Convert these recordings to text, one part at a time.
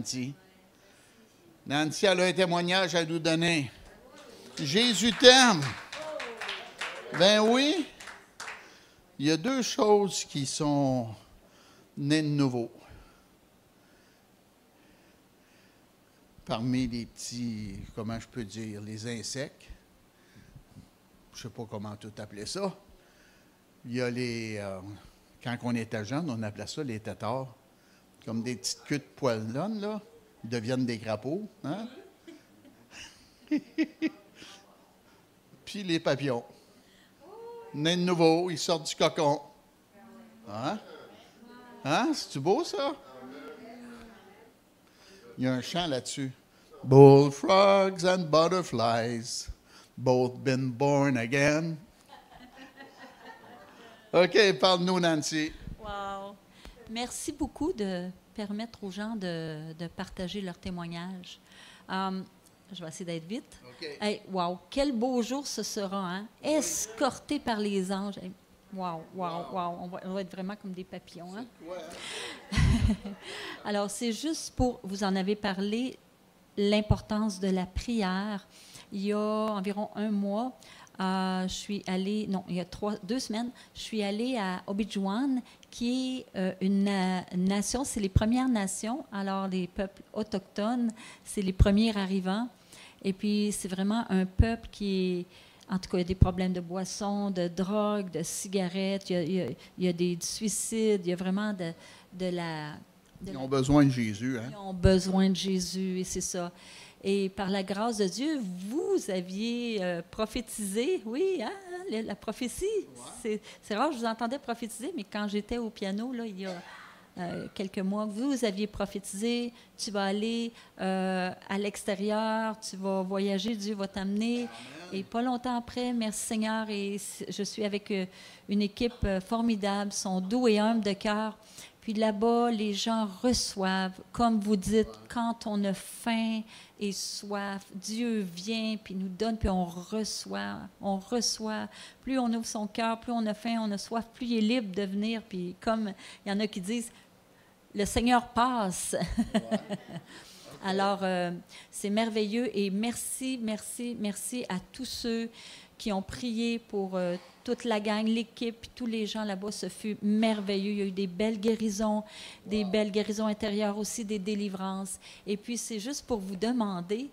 Nancy. Nancy, elle a un témoignage à nous donner. Jésus t'aime. Ben oui. Il y a deux choses qui sont nées de nouveau. Parmi les petits, comment je peux dire, les insectes. Je ne sais pas comment tout appeler ça. Il y a les... quand on était jeune, on appelait ça les têtards. Comme des petites queues de poilonnes, là. Ils deviennent des crapauds. Hein? Puis les papillons. Nés de nouveau, ils sortent du cocon. Hein? Hein? C'est-tu beau, ça? Il y a un chant là-dessus. Bullfrogs and butterflies, both been born again. OK, parle-nous, Nancy. Wow! Merci beaucoup de permettre aux gens de partager leur témoignage. Je vais essayer d'être vite. OK. Hey, wow! Quel beau jour ce sera, hein? Escorté par les anges. Hey, wow, wow, wow! On va être vraiment comme des papillons, hein? Alors, c'est juste pour, vous en avez parlé, l'importance de la prière. Il y a environ un mois, je suis allée, non, il y a 2 semaines, je suis allée à Obidjouan, qui est une nation, c'est les Premières Nations, alors les peuples autochtones, c'est les premiers arrivants. Et puis, c'est vraiment un peuple qui est, en tout cas, il y a des problèmes de boissons, de drogue, de cigarettes, il y a des suicides, il y a vraiment Ils ont besoin de Jésus. Hein? Ils ont besoin de Jésus, et c'est ça. Et par la grâce de Dieu, vous aviez prophétisé, oui, hein, la prophétie. Ouais. C'est rare, je vous entendais prophétiser, mais quand j'étais au piano, là, il y a quelques mois, vous aviez prophétisé, tu vas aller à l'extérieur, tu vas voyager, Dieu va t'amener. Et pas longtemps après, merci Seigneur, et je suis avec une équipe formidable, sont doux et humbles de cœur. Puis là-bas, les gens reçoivent, comme vous dites, quand on a faim et soif, Dieu vient, puis nous donne, puis on reçoit. Plus on ouvre son cœur, plus on a faim, on a soif, plus il est libre de venir. Puis comme il y en a qui disent, le Seigneur passe. Ouais. Okay. Alors, c'est merveilleux et merci, merci, merci à tous ceux qui ont prié pour toute la gang, l'équipe, tous les gens là-bas. Ce fut merveilleux. Il y a eu des belles guérisons, des belles guérisons intérieures aussi, des délivrances. Et puis, c'est juste pour vous demander,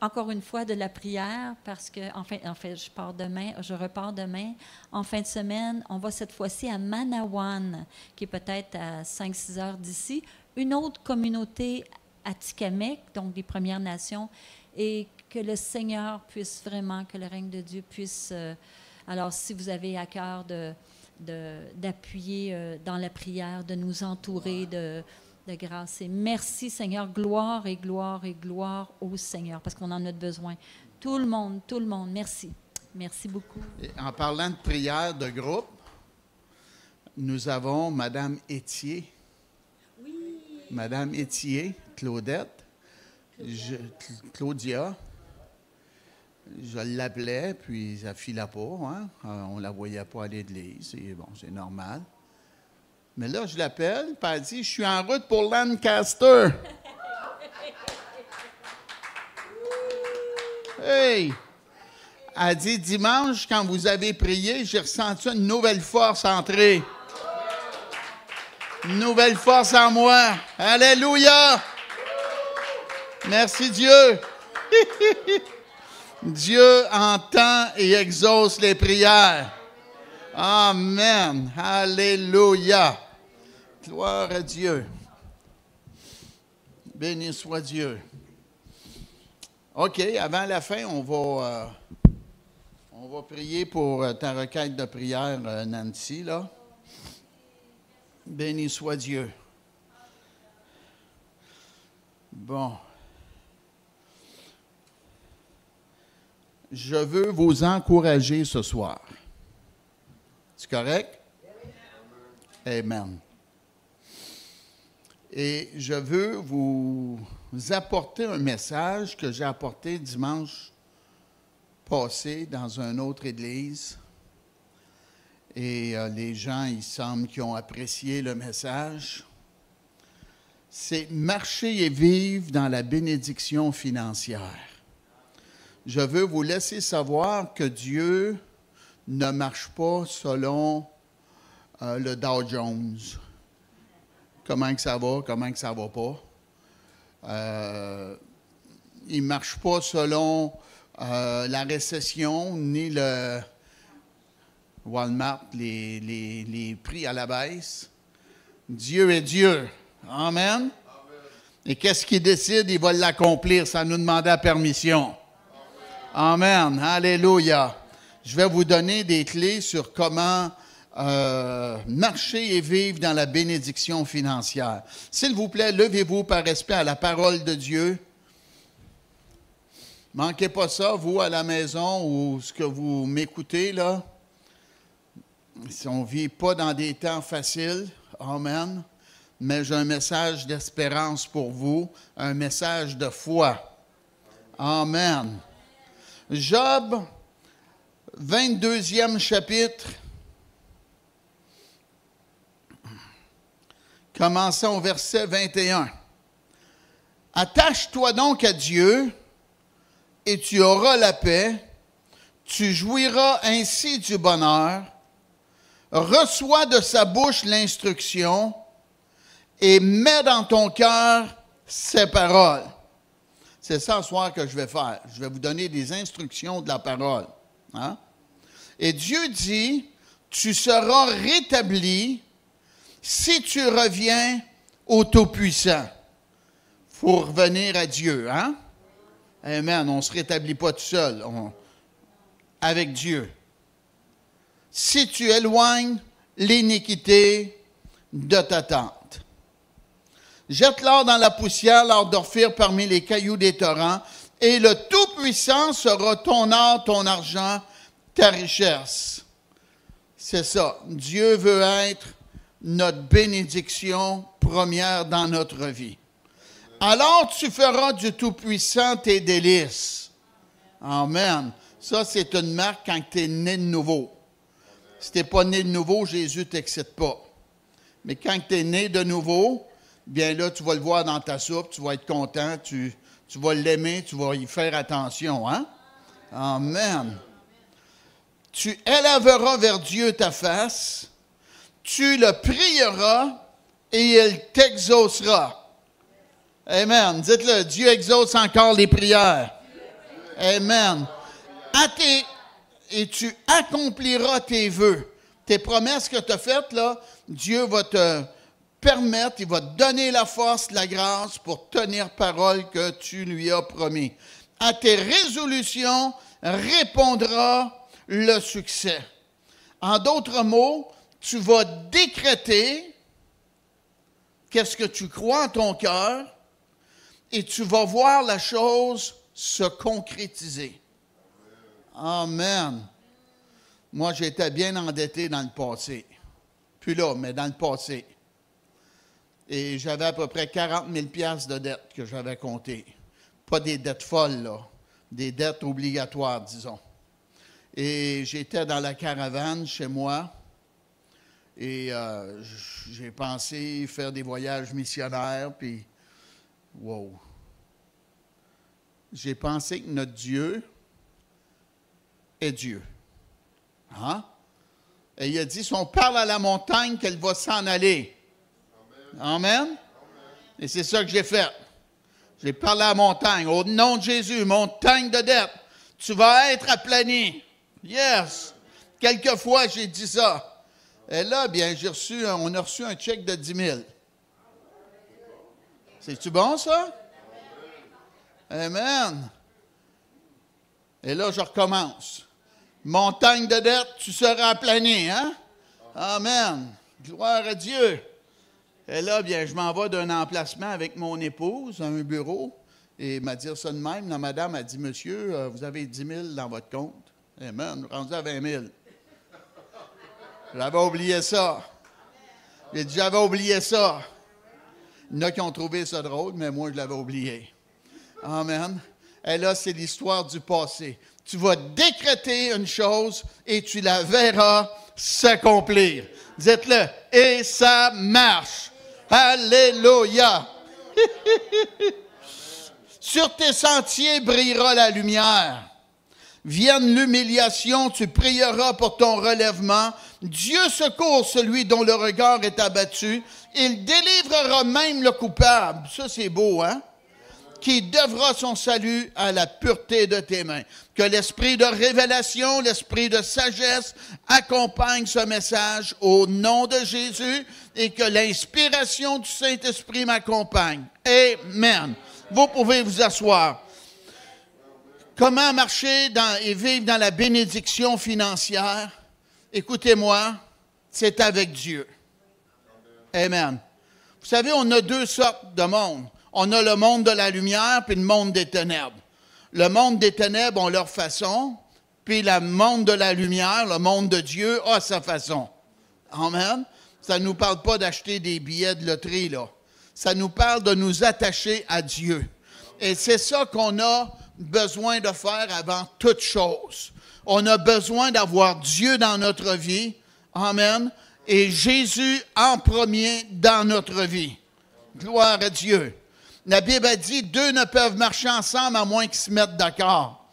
encore une fois, de la prière, parce que, en fait, je repars demain. En fin de semaine, on va cette fois-ci à Manawan, qui est peut-être à 5-6 heures d'ici, une autre communauté Atikamekw, donc des Premières Nations, et que le Seigneur puisse vraiment, que le règne de Dieu puisse... alors, si vous avez à cœur d'appuyer dans la prière, de nous entourer de grâce. Et merci, Seigneur. Gloire et gloire et gloire au Seigneur, parce qu'on en a besoin. Tout le monde, merci. Merci beaucoup. Et en parlant de prière de groupe, nous avons Mme Étier. Oui. Mme Étier, Claudette, Claudia. Je l'appelais, puis ça ne filait pas. Hein? On ne la voyait pas à l'église. Et bon, c'est normal. Mais là, je l'appelle, puis elle dit, je suis en route pour Lancaster. Hey! Elle dit, dimanche, quand vous avez prié, j'ai ressenti une nouvelle force entrer. Une nouvelle force en moi. Alléluia! Merci Dieu. Dieu entend et exauce les prières. Amen. Alléluia. Gloire à Dieu. Béni soit Dieu. OK, avant la fin, on va prier pour ta requête de prière, Nancy, là. Béni soit Dieu. Bon. Je veux vous encourager ce soir. C'est correct? Amen. Et je veux vous apporter un message que j'ai apporté dimanche passé dans une autre église. Et les gens, il semble qu'ils ont apprécié le message. c'est marcher et vivre dans la bénédiction financière. Je veux vous laisser savoir que Dieu ne marche pas selon le Dow Jones. Comment que ça va, comment que ça va pas. Il ne marche pas selon la récession, ni le Walmart, les prix à la baisse. Dieu est Dieu. Amen. Et qu'est-ce qu'il décide? Il va l'accomplir sans nous demander la permission. Amen. Alléluia. Je vais vous donner des clés sur comment marcher et vivre dans la bénédiction financière. S'il vous plaît, levez-vous par respect à la parole de Dieu. Manquez pas ça, vous, à la maison ou ce que vous m'écoutez, là. Si on ne vit pas dans des temps faciles, amen, mais j'ai un message d'espérance pour vous, un message de foi. Amen. Job, 22e chapitre, commençons au verset 21. « Attache-toi donc à Dieu, et tu auras la paix, tu jouiras ainsi du bonheur, reçois de sa bouche l'instruction, et mets dans ton cœur ses paroles. » C'est ça ce soir que je vais faire. Je vais vous donner des instructions de la parole. Hein? Et Dieu dit, tu seras rétabli si tu reviens au Tout-Puissant. Il faut revenir à Dieu. Hein? Amen. On ne se rétablit pas tout seul. Avec Dieu. Si tu éloignes l'iniquité de ta tente. Jette-leur dans la poussière, leur d'orphir parmi les cailloux des torrents, et le Tout-Puissant sera ton or, ton argent, ta richesse. C'est ça. Dieu veut être notre bénédiction première dans notre vie. Alors tu feras du Tout-Puissant tes délices. Amen. Ça, c'est une marque quand tu es né de nouveau. Si tu n'es pas né de nouveau, Jésus ne t'excite pas. Mais quand tu es né de nouveau, bien là, tu vas le voir dans ta soupe, tu vas être content, tu vas l'aimer, tu vas y faire attention. Hein? Amen. Tu élèveras vers Dieu ta face, tu le prieras et il t'exaucera. Amen. Dites-le, Dieu exauce encore les prières. Amen. Et tu accompliras tes vœux. Tes promesses que tu as faites, là, Dieu va te permettre, il va te donner la force, la grâce pour tenir parole que tu lui as promis. À tes résolutions répondra le succès. En d'autres mots, tu vas décréter qu'est-ce que tu crois en ton cœur et tu vas voir la chose se concrétiser. Amen. Moi, j'étais bien endetté dans le passé. Plus là, mais dans le passé. Et j'avais à peu près 40 000 $ de dettes que j'avais comptées. Pas des dettes folles, là. Des dettes obligatoires, disons. Et j'étais dans la caravane chez moi. Et j'ai pensé faire des voyages missionnaires, puis wow! J'ai pensé que notre Dieu est Dieu. Hein? Et il a dit, si on parle à la montagne, qu'elle va s'en aller. Amen. Amen. Et c'est ça que j'ai fait. J'ai parlé à la montagne. Au nom de Jésus, montagne de dette, tu vas être aplani. Yes! Quelquefois, j'ai dit ça. Et là, bien, on a reçu un chèque de 10 000. C'est-tu bon, ça? Amen. Et là, je recommence. Montagne de dette, tu seras aplani, hein? Amen. Gloire à Dieu. Et là, bien, je m'en vais d'un emplacement avec mon épouse, un bureau, et il m'a dit ça de même. La madame a dit, monsieur, vous avez 10 000 dans votre compte. Amen. Rendu à 20 000. J'avais oublié ça. J'ai dit, j'avais oublié ça. Il y en a qui ont trouvé ça drôle, mais moi, je l'avais oublié. Amen. Et là, c'est l'histoire du passé. Tu vas décréter une chose et tu la verras s'accomplir. Dites-le. Et ça marche. Alléluia. Sur tes sentiers brillera la lumière. Vienne l'humiliation, tu prieras pour ton relèvement. Dieu secourt celui dont le regard est abattu. Il délivrera même le coupable. Ça, c'est beau, hein? Qui devra son salut à la pureté de tes mains. Que l'esprit de révélation, l'esprit de sagesse accompagne ce message au nom de Jésus et que l'inspiration du Saint-Esprit m'accompagne. Amen. Vous pouvez vous asseoir. Comment marcher et vivre dans la bénédiction financière? Écoutez-moi, c'est avec Dieu. Amen. Vous savez, on a deux sortes de monde. On a le monde de la lumière puis le monde des ténèbres. Le monde des ténèbres a leur façon, puis le monde de la lumière, le monde de Dieu, a sa façon. Amen. Ça ne nous parle pas d'acheter des billets de loterie, là. Ça nous parle de nous attacher à Dieu. Et c'est ça qu'on a besoin de faire avant toute chose. On a besoin d'avoir Dieu dans notre vie. Amen. Et Jésus en premier dans notre vie. Gloire à Dieu. La Bible a dit, deux ne peuvent marcher ensemble à moins qu'ils se mettent d'accord.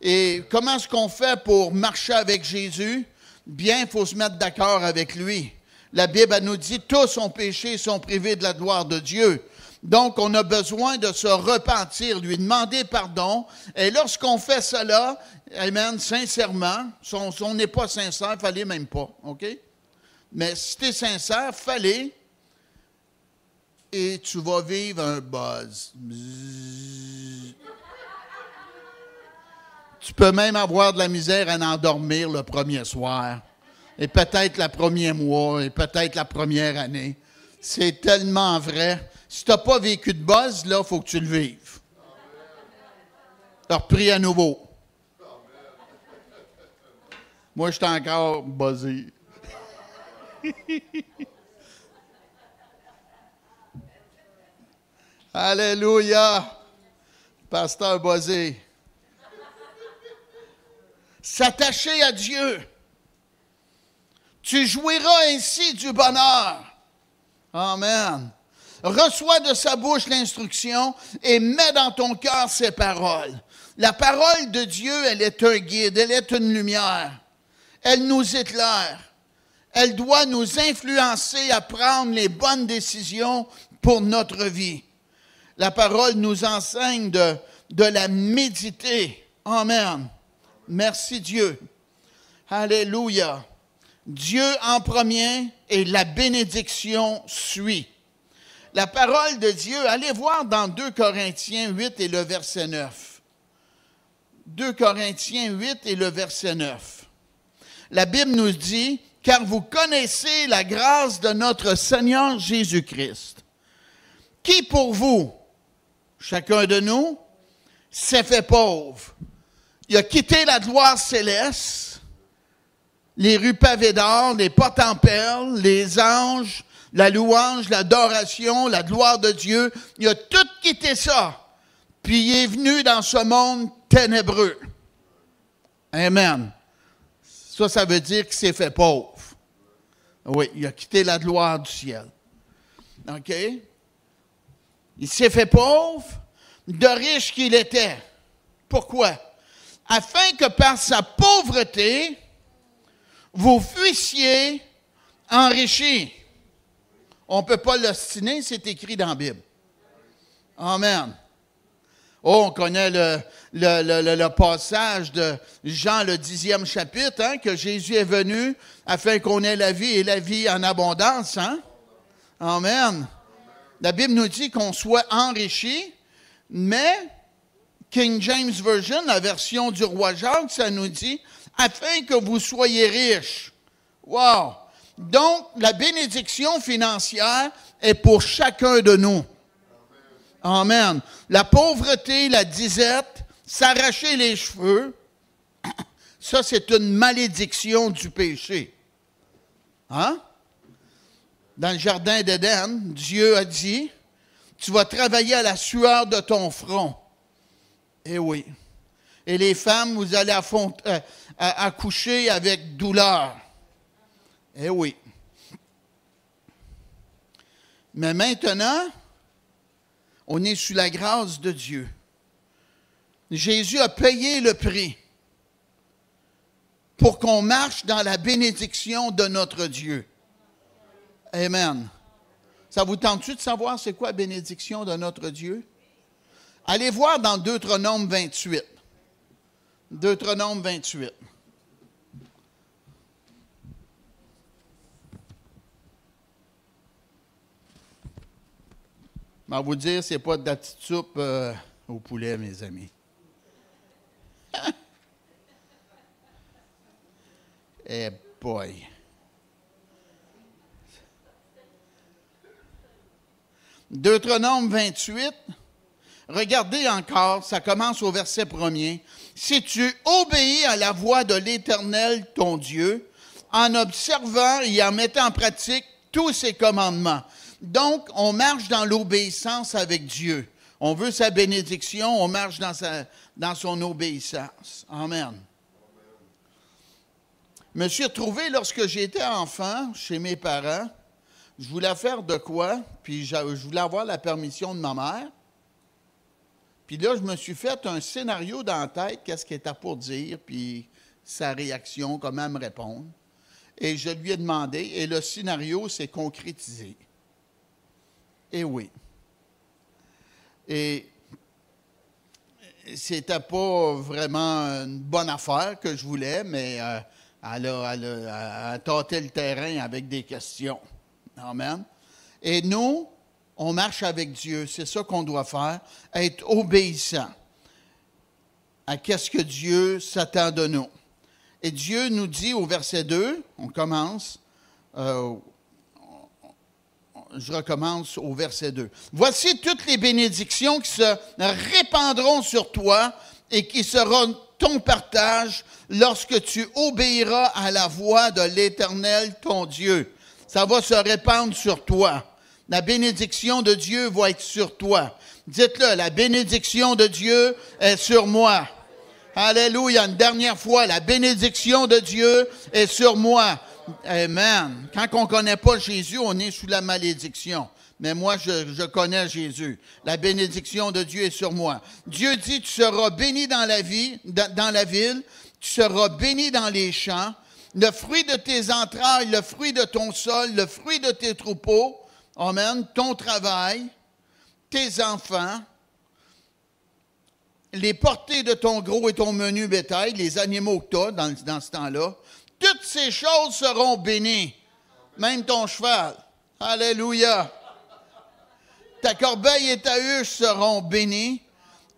Et comment est-ce qu'on fait pour marcher avec Jésus? Bien, il faut se mettre d'accord avec lui. La Bible elle nous dit, tous ont péché et sont privés de la gloire de Dieu. Donc, on a besoin de se repentir, lui demander pardon. Et lorsqu'on fait cela, amen, sincèrement, si on n'est pas sincère, fallait même pas, OK? Mais si tu es sincère, fallait, et tu vas vivre un buzz. Bzzz. Tu peux même avoir de la misère à en endormir le premier soir, et peut-être le premier mois, et peut-être la première année. C'est tellement vrai. Si tu n'as pas vécu de buzz, là, il faut que tu le vives. Alors, prie à nouveau. Moi, je suis encore buzzé. Alléluia. Pasteur buzzé. S'attacher à Dieu. Tu jouiras ainsi du bonheur. Amen. Reçois de sa bouche l'instruction et mets dans ton cœur ses paroles. La parole de Dieu, elle est un guide, elle est une lumière. Elle nous éclaire. Elle doit nous influencer à prendre les bonnes décisions pour notre vie. La parole nous enseigne de la méditer. Amen. Merci Dieu. Alléluia. Dieu en premier et la bénédiction suit. La parole de Dieu, allez voir dans 2 Corinthiens 8 et le verset 9. 2 Corinthiens 8 et le verset 9. La Bible nous dit, « Car vous connaissez la grâce de notre Seigneur Jésus-Christ, qui pour vous, chacun de nous, s'est fait pauvre. Il a quitté la gloire céleste, les rues pavées d'or, les portes en perles, les anges, la louange, l'adoration, la gloire de Dieu. Il a tout quitté ça. Puis il est venu dans ce monde ténébreux. Amen. Ça veut dire qu'il s'est fait pauvre. Oui, il a quitté la gloire du ciel. OK? Il s'est fait pauvre, de riche qu'il était. Pourquoi? Afin que par sa pauvreté, vous fussiez enrichis. On ne peut pas l'ostiner, c'est écrit dans la Bible. Amen. Oh, on connaît le passage de Jean, le 10e chapitre, hein, que Jésus est venu afin qu'on ait la vie et la vie en abondance. Hein? Amen. La Bible nous dit qu'on soit enrichi, mais King James Version, la version du roi Jacques, ça nous dit « afin que vous soyez riches ». Wow! Donc, la bénédiction financière est pour chacun de nous. Amen. La pauvreté, la disette, s'arracher les cheveux, ça c'est une malédiction du péché. Hein? Dans le jardin d'Éden, Dieu a dit, tu vas travailler à la sueur de ton front. Eh oui. Et les femmes, vous allez accoucher avec douleur. Eh oui. Mais maintenant, On est sous la grâce de Dieu. Jésus a payé le prix pour qu'on marche dans la bénédiction de notre Dieu. Amen. Ça vous tente-tu de savoir c'est quoi la bénédiction de notre Dieu? Allez voir dans Deutéronome 28. Deutéronome 28. Je vais vous dire, ce n'est pas de la petite soupe au poulet, mes amis. Eh boy! Deutéronome 28, regardez encore, ça commence au verset 1er. « Si tu obéis à la voix de l'Éternel, ton Dieu, en observant et en mettant en pratique tous ses commandements. » Donc, on marche dans l'obéissance avec Dieu. On veut sa bénédiction, on marche dans son obéissance. Amen. Je me suis retrouvé lorsque j'étais enfant, chez mes parents. Je voulais faire de quoi, puis je voulais avoir la permission de ma mère. Puis là, je me suis fait un scénario dans la tête, qu'est-ce qu'elle était pour dire, puis sa réaction, comment elle me répondre. Et je lui ai demandé, et le scénario s'est concrétisé. Et oui. Et c'était pas vraiment une bonne affaire que je voulais, mais elle a tâté le terrain avec des questions. Amen. Et nous, on marche avec Dieu. C'est ça qu'on doit faire, être obéissant à qu'est-ce que Dieu s'attend de nous. Et Dieu nous dit au verset 2, on commence, je recommence au verset 2. « Voici toutes les bénédictions qui se répandront sur toi et qui seront ton partage lorsque tu obéiras à la voix de l'Éternel, ton Dieu. » Ça va se répandre sur toi. La bénédiction de Dieu va être sur toi. Dites-le, la bénédiction de Dieu est sur moi. Alléluia. Une dernière fois, la bénédiction de Dieu est sur moi. Amen. Quand on ne connaît pas Jésus, on est sous la malédiction. Mais moi, je connais Jésus. La bénédiction de Dieu est sur moi. Dieu dit, tu seras béni dans la ville, tu seras béni dans les champs. Le fruit de tes entrailles, le fruit de ton sol, le fruit de tes troupeaux, amen, ton travail, tes enfants, les portées de ton gros et ton menu bétail, les animaux que tu as dans ce temps-là, toutes ces choses seront bénies, même ton cheval. Alléluia. Ta corbeille et ta huche seront bénies.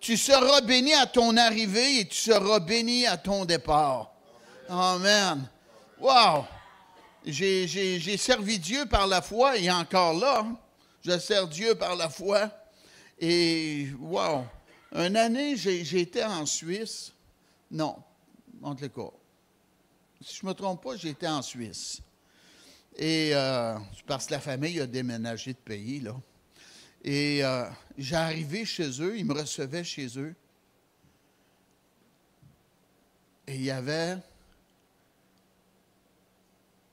Tu seras béni à ton arrivée et tu seras béni à ton départ. Amen. Wow! J'ai servi Dieu par la foi et encore là, je sers Dieu par la foi. Et wow! Une année, j'étais en Suisse. Non, entre les cas. Si je ne me trompe pas, j'étais en Suisse. Et parce que la famille a déménagé de pays, là. Et j'arrivais chez eux, ils me recevaient chez eux. Et il y avait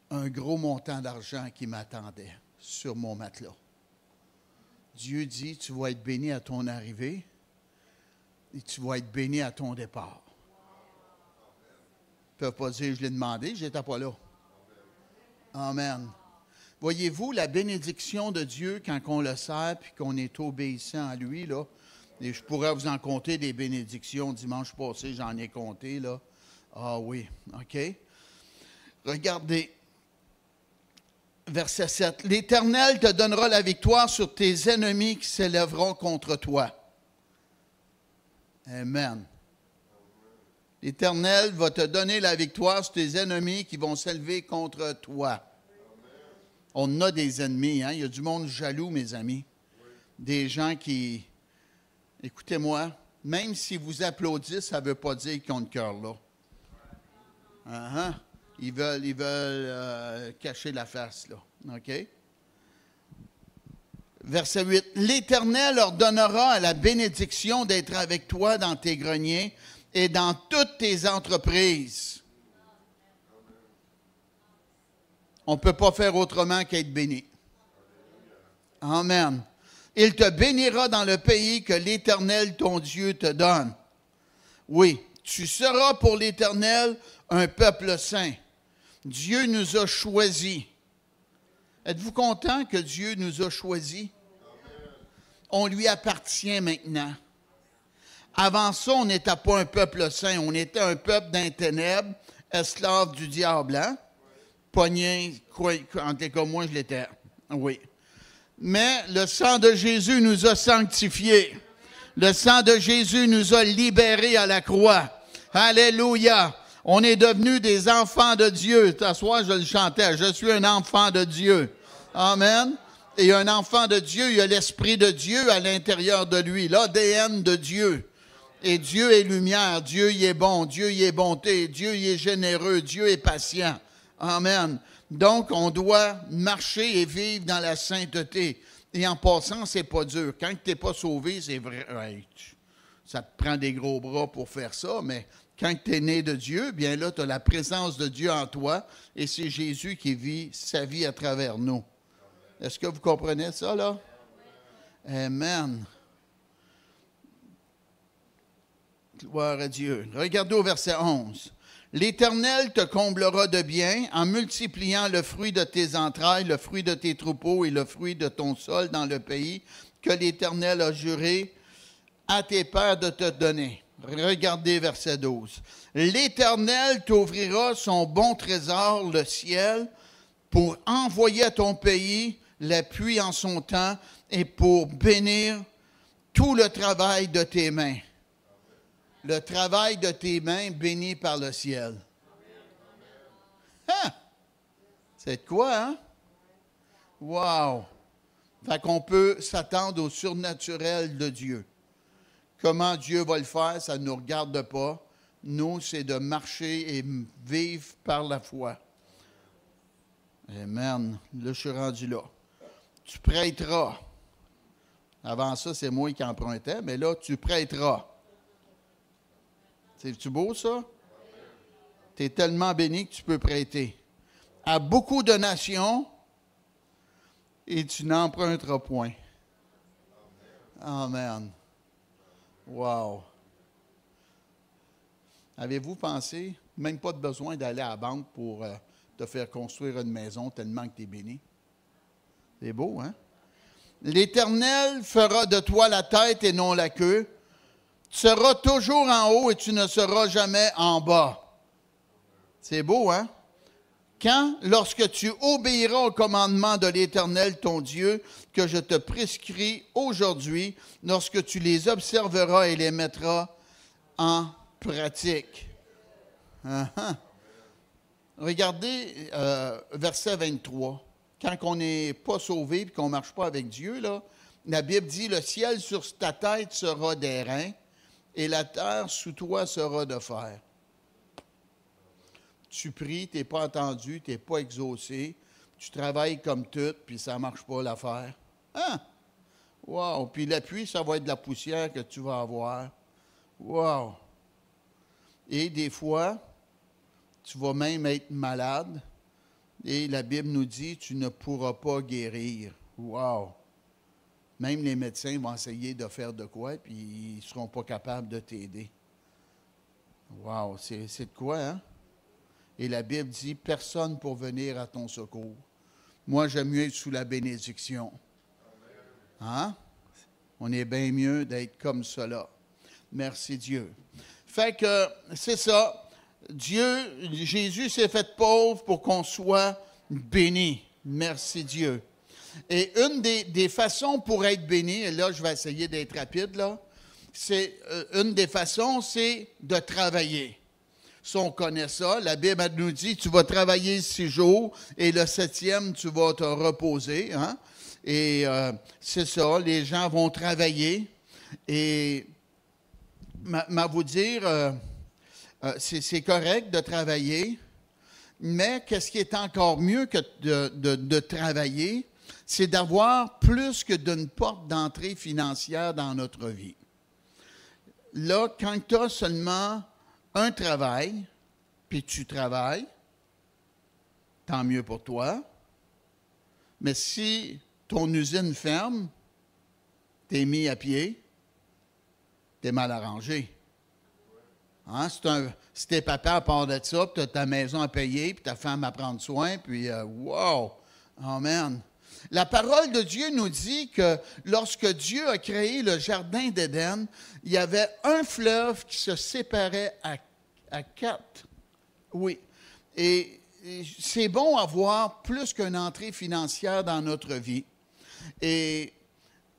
un gros montant d'argent qui m'attendait sur mon matelas. Dieu dit, tu vas être béni à ton arrivée et tu vas être béni à ton départ. Ils ne peuvent pas dire, je l'ai demandé, je n'étais pas là. Amen. Voyez-vous, la bénédiction de Dieu, quand on le sert et qu'on est obéissant à lui, là, et je pourrais vous en compter des bénédictions. Dimanche passé, j'en ai compté, là. Ah oui, OK. Regardez. Verset 7. « L'Éternel te donnera la victoire sur tes ennemis qui s'élèveront contre toi. » Amen. L'Éternel va te donner la victoire sur tes ennemis qui vont s'élever contre toi. On a des ennemis, hein? Il y a du monde jaloux, mes amis. Des gens qui... Écoutez-moi, même si vous applaudissez, ça ne veut pas dire qu'ils ont le cœur là. Ils veulent cacher la face, là. OK? Verset 8. « L'Éternel leur donnera la bénédiction d'être avec toi dans tes greniers et dans toutes tes entreprises. » On ne peut pas faire autrement qu'être béni. Amen. Il te bénira dans le pays que l'Éternel, ton Dieu, te donne. Oui, tu seras pour l'Éternel un peuple saint. Dieu nous a choisis. Êtes-vous content que Dieu nous a choisis? On lui appartient maintenant. Avant ça, on n'était pas un peuple saint. On était un peuple d'un ténèbre, esclave du diable. Hein? Pogné, en tout cas, moi, je l'étais. Oui. Mais le sang de Jésus nous a sanctifiés. Le sang de Jésus nous a libérés à la croix. Alléluia. On est devenus des enfants de Dieu. Ce soir, je le chantais. Je suis un enfant de Dieu. Amen. Et un enfant de Dieu, il y a l'Esprit de Dieu à l'intérieur de lui, l'ADN de Dieu. Et Dieu est lumière, Dieu y est bon, Dieu y est bonté, Dieu y est généreux, Dieu est patient. Amen. Donc, on doit marcher et vivre dans la sainteté. Et en passant, c'est pas dur. Quand tu n'es pas sauvé, c'est vrai. Ouais, ça te prend des gros bras pour faire ça, mais quand tu es né de Dieu, bien là, tu as la présence de Dieu en toi et c'est Jésus qui vit sa vie à travers nous. Est-ce que vous comprenez ça, là? Amen. Gloire à Dieu. Regardez au verset 11. L'Éternel te comblera de bien en multipliant le fruit de tes entrailles, le fruit de tes troupeaux et le fruit de ton sol dans le pays que l'Éternel a juré à tes pères de te donner. Regardez verset 12. L'Éternel t'ouvrira son bon trésor, le ciel, pour envoyer à ton pays la pluie en son temps et pour bénir tout le travail de tes mains. Le travail de tes mains béni par le ciel. Hein? C'est de quoi, hein? Wow! Fait qu'on peut s'attendre au surnaturel de Dieu. Comment Dieu va le faire, ça ne nous regarde pas. Nous, c'est de marcher et vivre par la foi. Amen. Là, je suis rendu là. Tu prêteras. Avant ça, c'est moi qui empruntais, mais là, tu prêteras. C'est-tu beau, ça? Tu es tellement béni que tu peux prêter. À beaucoup de nations, et tu n'emprunteras point. Amen. Wow. Avez-vous pensé, même pas de besoin d'aller à la banque pour te faire construire une maison tellement que tu es béni? C'est beau, hein? L'Éternel fera de toi la tête et non la queue. Tu seras toujours en haut et tu ne seras jamais en bas. C'est beau, hein? Lorsque tu obéiras au commandement de l'Éternel, ton Dieu, que je te prescris aujourd'hui, lorsque tu les observeras et les mettras en pratique. Uh-huh. Regardez verset 23. Quand on n'est pas sauvé et qu'on ne marche pas avec Dieu, là, la Bible dit, « Le ciel sur ta tête sera d'airain et la terre sous toi sera de fer. » Tu pries, tu n'es pas entendu, tu n'es pas exaucé, tu travailles comme tout, puis ça ne marche pas l'affaire. Hein? Wow! Puis la pluie, ça va être de la poussière que tu vas avoir. Wow! Et des fois, tu vas même être malade. Et la Bible nous dit, tu ne pourras pas guérir. Wow! Même les médecins vont essayer de faire de quoi, puis ils ne seront pas capables de t'aider. Wow! C'est de quoi, hein? Et la Bible dit, personne pour venir à ton secours. Moi, j'aime mieux être sous la bénédiction. Hein? On est bien mieux d'être comme cela. Merci Dieu. Fait que, c'est ça. Jésus s'est fait pauvre pour qu'on soit béni. Merci Dieu. Et une des façons pour être béni, et là, je vais essayer d'être rapide, là, une des façons, c'est de travailler. Ça, on connaît ça. La Bible nous dit, tu vas travailler 6 jours et le 7e, tu vas te reposer. Hein? Et c'est ça, les gens vont travailler. Et, vous dire, c'est correct de travailler, mais qu'est-ce qui est encore mieux que de travailler, c'est d'avoir plus que d'une porte d'entrée financière dans notre vie. Là, quand tu as seulement un travail, puis tu travailles, tant mieux pour toi. Mais si ton usine ferme, t'es mis à pied, t'es mal arrangé. Hein? Si t'es papa à part de ça, puis tu as ta maison à payer, puis ta femme à prendre soin, puis wow! Amen! La parole de Dieu nous dit que lorsque Dieu a créé le jardin d'Éden, il y avait un fleuve qui se séparait à 4. Oui. Et c'est bon avoir plus qu'une entrée financière dans notre vie. Et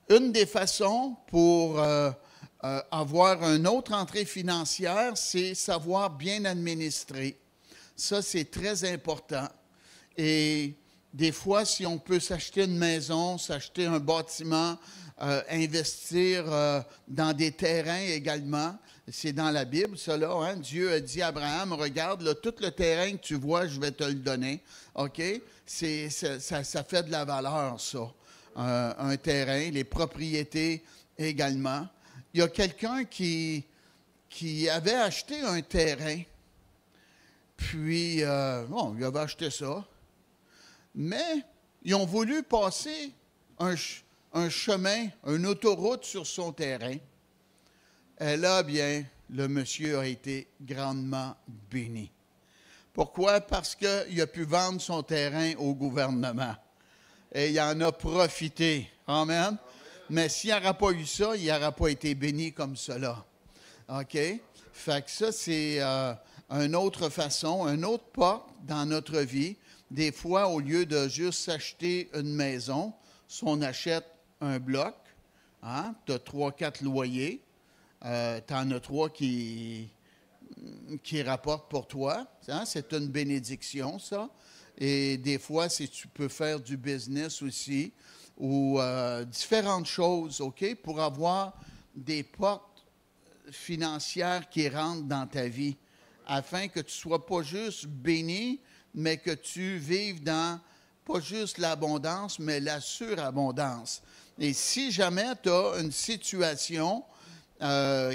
une des façons pour avoir une autre entrée financière, c'est savoir bien administrer. Ça, c'est très important. Et des fois, si on peut s'acheter une maison, s'acheter un bâtiment, investir dans des terrains également, c'est dans la Bible, ça là. Hein? Dieu a dit à Abraham, regarde, là, tout le terrain que tu vois, je vais te le donner. OK? Ça fait de la valeur, ça. Un terrain, les propriétés également. Il y a quelqu'un qui avait acheté un terrain, puis, il avait acheté ça. Mais ils ont voulu passer un chemin, une autoroute sur son terrain. Et là, bien, le monsieur a été grandement béni. Pourquoi? Parce qu'il a pu vendre son terrain au gouvernement. Et il en a profité. Amen. Mais s'il n'aurait pas eu ça, il n'aurait pas été béni comme cela. OK? Fait que ça, c'est une autre façon, une autre porte dans notre vie. Des fois, au lieu de juste s'acheter une maison, si on achète un bloc, hein, tu as 3-4 loyers, tu en as 3 qui rapportent pour toi. Hein, c'est une bénédiction, ça. Et des fois, si tu peux faire du business aussi, ou différentes choses, OK, pour avoir des portes financières qui rentrent dans ta vie, afin que tu ne sois pas juste béni, mais que tu vives dans pas juste l'abondance, mais la surabondance. Et si jamais tu as une situation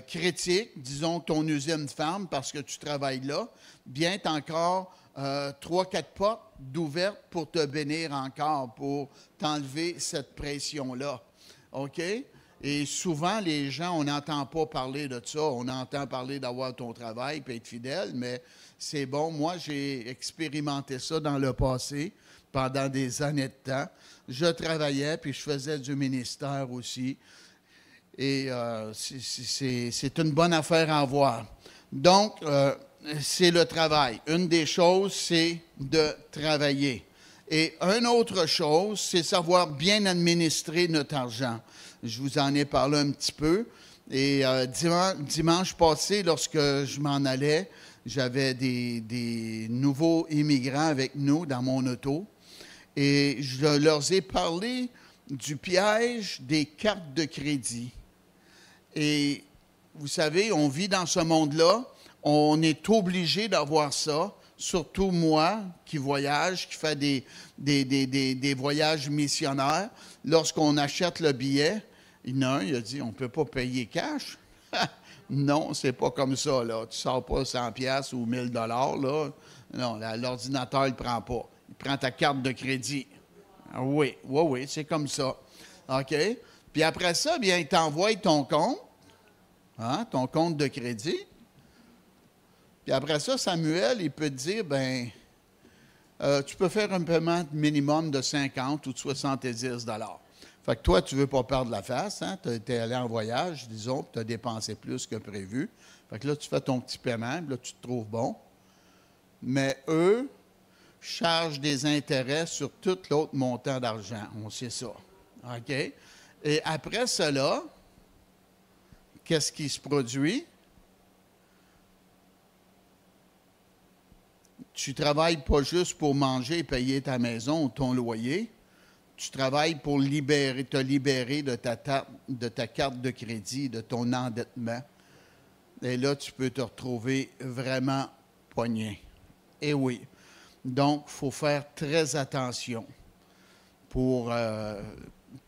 critique, disons ton usine ferme parce que tu travailles là, bien, tu as encore 3-4 portes d'ouvertes pour te bénir encore, pour t'enlever cette pression-là. OK? Et souvent, les gens, on n'entend pas parler de ça. On entend parler d'avoir ton travail et être fidèle, mais c'est bon. Moi, j'ai expérimenté ça dans le passé, pendant des années de temps. Je travaillais, puis je faisais du ministère aussi. Et c'est une bonne affaire à avoir. Donc, c'est le travail. Une des choses, c'est de travailler. Et une autre chose, c'est savoir bien administrer notre argent. Je vous en ai parlé un petit peu. Et dimanche passé, lorsque je m'en allais, j'avais des nouveaux immigrants avec nous dans mon auto. Et je leur ai parlé du piège des cartes de crédit. Et vous savez, on vit dans ce monde-là. On est obligé d'avoir ça, surtout moi qui voyage, qui fait des voyages missionnaires. Lorsqu'on achète le billet, il y en a un, il a dit, on ne peut pas payer cash. Non, c'est pas comme ça, là. Tu ne sors pas 100$ ou 1000$, là. Non, l'ordinateur, il ne prend pas. Il prend ta carte de crédit. Oui, c'est comme ça. OK? Puis après ça, bien, il t'envoie ton compte, hein, ton compte de crédit. Puis après ça, Samuel, il peut te dire, bien, tu peux faire un paiement minimum de 50 ou de 70$. Fait que toi, tu ne veux pas perdre la face, hein? Tu es allé en voyage, disons, puis tu as dépensé plus que prévu. Fait que là, tu fais ton petit paiement, puis là, tu te trouves bon. Mais eux chargent des intérêts sur tout l'autre montant d'argent. On sait ça. OK? Et après cela, qu'est-ce qui se produit? Tu ne travailles pas juste pour manger et payer ta maison ou ton loyer. Tu travailles pour te libérer de ta carte de crédit, de ton endettement. Et là, tu peux te retrouver vraiment pogné. Et oui. Donc, il faut faire très attention pour ne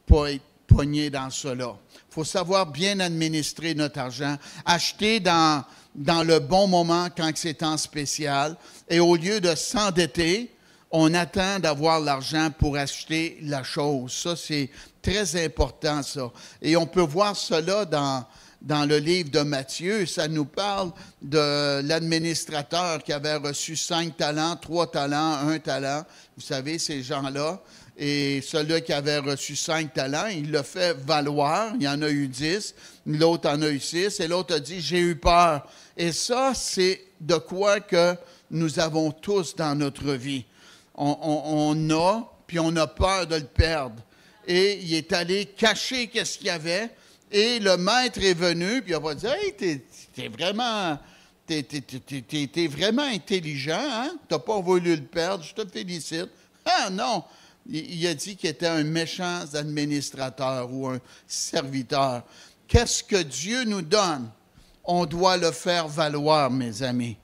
pas être pogné dans cela. Il faut savoir bien administrer notre argent, acheter dans le bon moment quand c'est en spécial. Et au lieu de s'endetter, on attend d'avoir l'argent pour acheter la chose. Ça, c'est très important, ça. Et on peut voir cela dans le livre de Matthieu. Ça nous parle de l'administrateur qui avait reçu 5 talents, 3 talents, 1 talent. Vous savez, ces gens-là. Et celui qui avait reçu 5 talents, il l'a fait valoir. Il y en a eu 10. L'autre en a eu 6. Et l'autre a dit, j'ai eu peur. Et ça, c'est de quoi que nous avons tous dans notre vie. On a, puis on a peur de le perdre. Et il est allé cacher qu'est-ce qu'il y avait. Et le maître est venu, puis il a pas dit, « Hey, t'es vraiment intelligent, hein? T'as pas voulu le perdre, je te félicite. » Ah non! Il a dit qu'il était un méchant administrateur ou un serviteur. Qu'est-ce que Dieu nous donne? On doit le faire valoir, mes amis.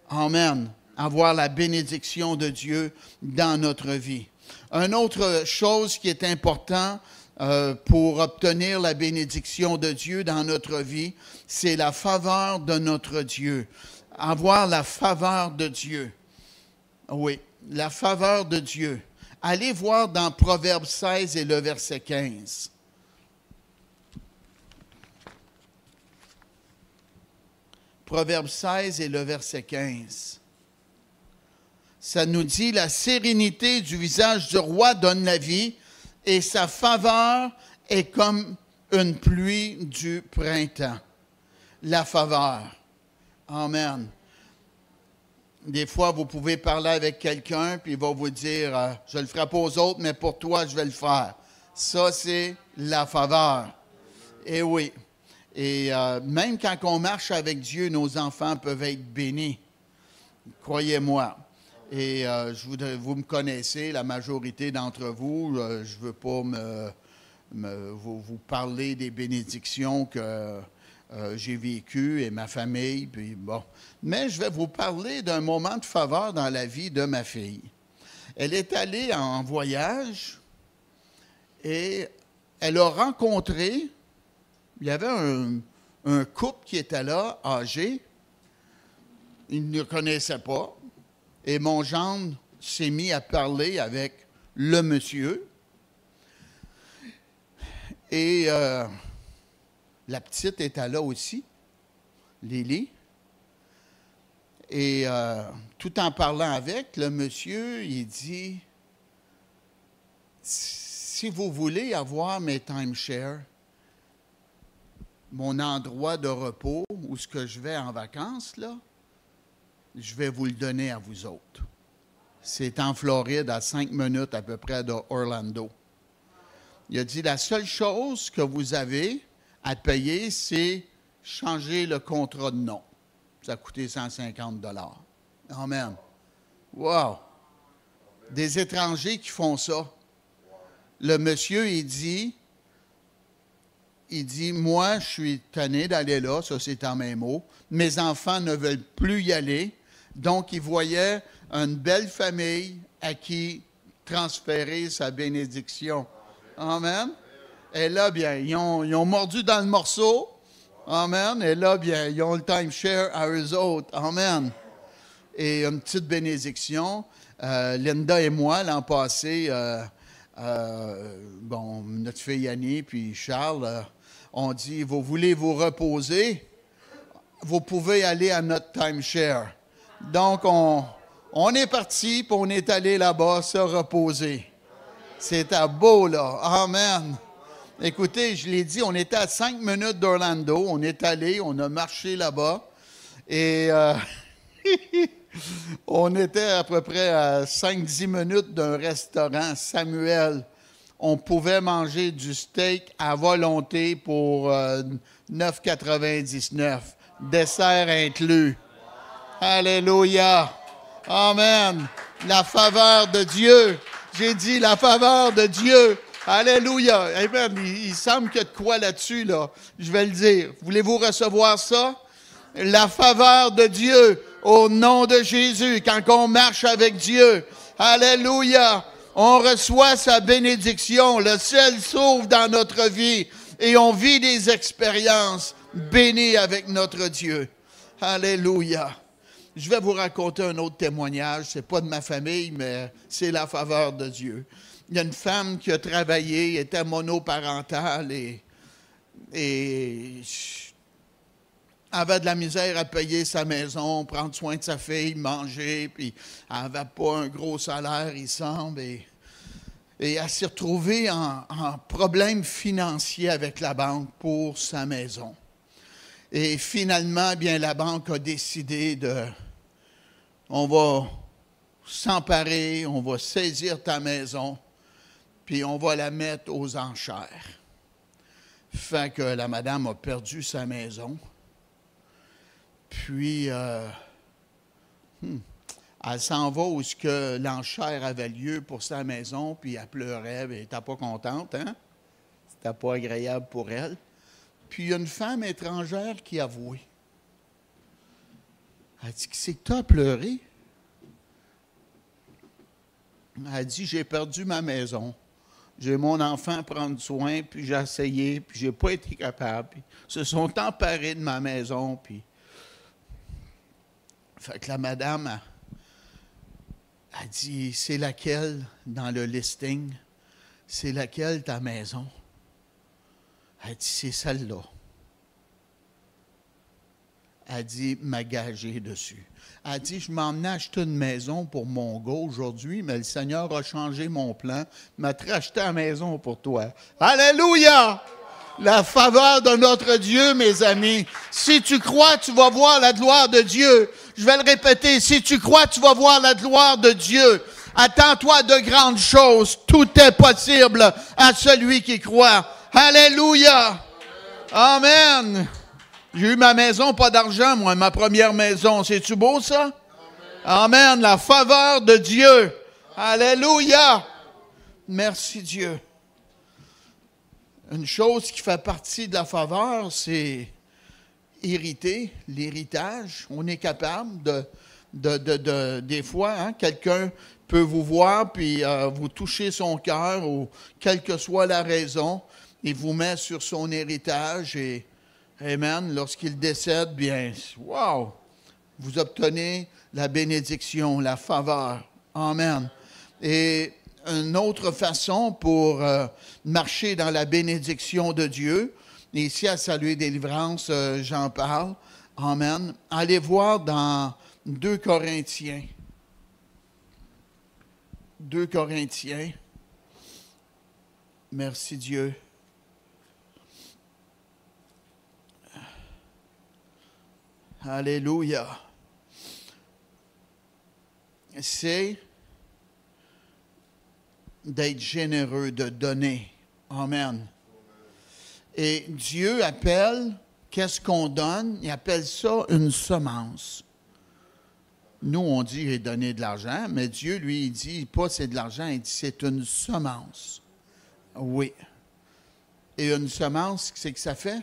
Amen. Avoir la bénédiction de Dieu dans notre vie. Une autre chose qui est importante pour obtenir la bénédiction de Dieu dans notre vie, c'est la faveur de notre Dieu. Avoir la faveur de Dieu. Oui, la faveur de Dieu. Allez voir dans Proverbe 16 et le verset 15. Proverbe 16 et le verset 15. Ça nous dit, la sérénité du visage du roi donne la vie, et sa faveur est comme une pluie du printemps. La faveur. Amen. Des fois, vous pouvez parler avec quelqu'un, puis il va vous dire, je ne le ferai pas aux autres, mais pour toi, je vais le faire. Ça, c'est la faveur. Et oui. Et même quand on marche avec Dieu, nos enfants peuvent être bénis. Croyez-moi. Et vous me connaissez, la majorité d'entre vous, je ne veux pas vous parler des bénédictions que j'ai vécues et ma famille. Puis bon. Mais je vais vous parler d'un moment de faveur dans la vie de ma fille. Elle est allée en voyage et elle a rencontré, il y avait un couple qui était là, âgé. Il ne le connaissait pas. Et mon gendre s'est mis à parler avec le monsieur. Et la petite était là aussi, Lily. Et tout en parlant avec, le monsieur, il dit, si vous voulez avoir mes timeshares, mon endroit de repos, où ce que je vais en vacances, là, je vais vous le donner à vous autres. C'est en Floride, à 5 minutes à peu près d'Orlando. Il a dit, la seule chose que vous avez à payer, c'est changer le contrat de nom. Ça a coûté 150 $. Amen. Wow! Des étrangers qui font ça. Le monsieur, il dit, moi, je suis tanné d'aller là, ça c'est en mes mots. Mes enfants ne veulent plus y aller. Donc, il voyait une belle famille à qui transférer sa bénédiction. Amen. Et là, bien, ils ont mordu dans le morceau. Amen. Et là, bien, ils ont le timeshare à eux autres. Amen. Et une petite bénédiction. Linda et moi, l'an passé, notre fille Annie puis Charles, on dit, vous voulez vous reposer? Vous pouvez aller à notre timeshare. Donc, on est parti, puis on est allé là-bas se reposer. C'était beau, là. Amen. Écoutez, je l'ai dit, on était à 5 minutes d'Orlando. On est allé, on a marché là-bas. Et on était à peu près à 5-10 minutes d'un restaurant, Samuel. On pouvait manger du steak à volonté pour 9,99 $. Dessert inclus. Alléluia. Amen. La faveur de Dieu. J'ai dit la faveur de Dieu. Alléluia. Amen. Il semble qu'il y a de quoi là-dessus, là. Je vais le dire. Voulez-vous recevoir ça? La faveur de Dieu au nom de Jésus. Quand on marche avec Dieu. Alléluia. On reçoit sa bénédiction. Le ciel s'ouvre dans notre vie et on vit des expériences bénies avec notre Dieu. Alléluia. Je vais vous raconter un autre témoignage. Ce n'est pas de ma famille, mais c'est la faveur de Dieu. il y a une femme qui a travaillé, était monoparentale et avait de la misère à payer sa maison, prendre soin de sa fille, manger, puis elle n'avait pas un gros salaire, il semble, et elle s'est retrouvée en problème financier avec la banque pour sa maison. Et finalement, bien, la banque a décidé on va s'emparer, on va saisir ta maison, puis on va la mettre aux enchères. Fait que la madame a perdu sa maison. Puis, elle s'en va où l'enchère avait lieu pour sa maison, puis elle pleurait, elle n'était pas contente, hein? C'était pas agréable pour elle. Puis, il y a une femme étrangère qui a avoué. Elle dit, c'est que tu as pleuré? Elle dit, j'ai perdu ma maison. J'ai mon enfant à prendre soin, puis j'ai essayé, puis j'ai pas été capable. Puis, ils se sont emparés de ma maison, puis... Fait que la madame a dit, c'est laquelle dans le listing? C'est laquelle ta maison? Elle dit, c'est celle-là. Elle dit, m'a gagé dessus. Elle dit, je m'en ai acheté une maison pour mon gars aujourd'hui, mais le Seigneur a changé mon plan. Il m'a racheté la maison pour toi. Alléluia! La faveur de notre Dieu, mes amis. Si tu crois, tu vas voir la gloire de Dieu. Je vais le répéter. Si tu crois, tu vas voir la gloire de Dieu. Attends-toi de grandes choses. Tout est possible à celui qui croit. Alléluia. Amen. J'ai eu ma maison, pas d'argent, moi, ma première maison. C'est-tu beau, ça? Amen. La faveur de Dieu. Alléluia. Merci Dieu. Une chose qui fait partie de la faveur, c'est hériter, l'héritage. On est capable des fois, hein, quelqu'un peut vous voir puis vous toucher son cœur ou quelle que soit la raison, il vous met sur son héritage et, amen, lorsqu'il décède, bien, wow, vous obtenez la bénédiction, la faveur. Amen. Et une autre façon pour marcher dans la bénédiction de Dieu, et ici à Salut et Délivrance, j'en parle. Amen. Allez voir dans 2 Corinthiens. 2 Corinthiens. Merci Dieu. Alléluia. C'est d'être généreux, de donner. Amen. Et Dieu appelle, qu'est-ce qu'on donne? Il appelle ça une semence. Nous, on dit donner de l'argent, mais Dieu, lui, il dit pas c'est de l'argent, il dit c'est une semence. Oui. Et une semence, c'est que ça fait?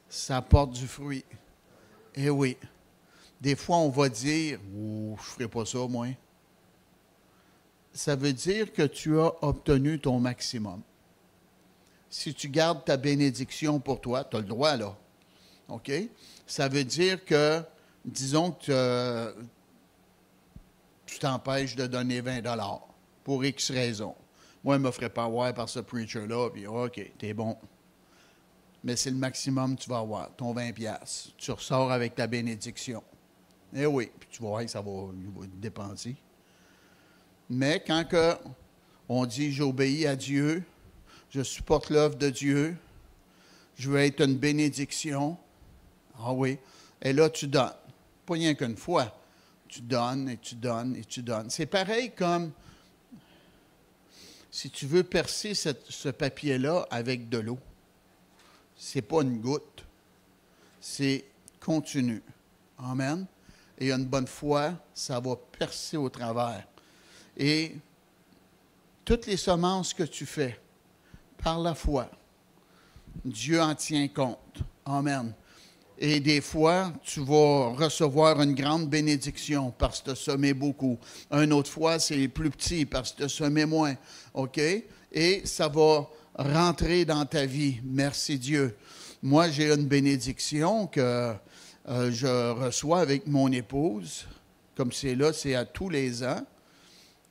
Ça porte du fruit. Eh oui. Des fois, on va dire, oh, je ne ferai pas ça, moi. Ça veut dire que tu as obtenu ton maximum. Si tu gardes ta bénédiction pour toi, tu as le droit, là. OK? Ça veut dire que, disons que tu t'empêches de donner 20 $ pour X raison. Moi, je ne me ferais pas avoir par ce preacher-là, puis OK, t'es bon. Mais c'est le maximum que tu vas avoir, ton 20 $. Tu ressors avec ta bénédiction. Eh oui, puis tu vas voir que ça va dépenser. Mais quand on dit « j'obéis à Dieu », je supporte l'œuvre de Dieu, je veux être une bénédiction, ah oui, et là tu donnes. Pas rien qu'une fois, tu donnes et tu donnes et tu donnes. C'est pareil comme si tu veux percer ce papier-là avec de l'eau. C'est pas une goutte, c'est continu. Amen. Et une bonne fois, ça va percer au travers. Et toutes les semences que tu fais, par la foi, Dieu en tient compte. Amen. Et des fois, tu vas recevoir une grande bénédiction parce que tu as semé beaucoup. Une autre fois, c'est plus petit parce que tu as semé moins. OK? Et ça va rentrer dans ta vie. Merci Dieu. Moi, j'ai une bénédiction que je reçois avec mon épouse, comme c'est là, c'est à tous les ans.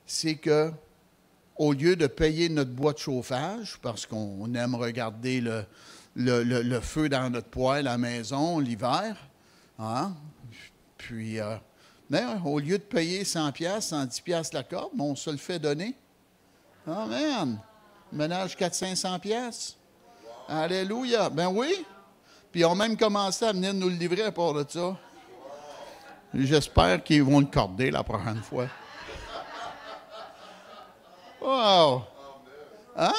C'est que au lieu de payer notre bois de chauffage, parce qu'on aime regarder le feu dans notre poêle à la maison l'hiver, hein? Puis, mais au lieu de payer 100 pièces, 110 pièces la corde, on se le fait donner. Amen. Ménage 400-500 pièces. Alléluia. Ben oui. Puis ils ont même commencé à venir nous le livrer à part de ça. J'espère qu'ils vont le corder la prochaine fois. Wow! Hein?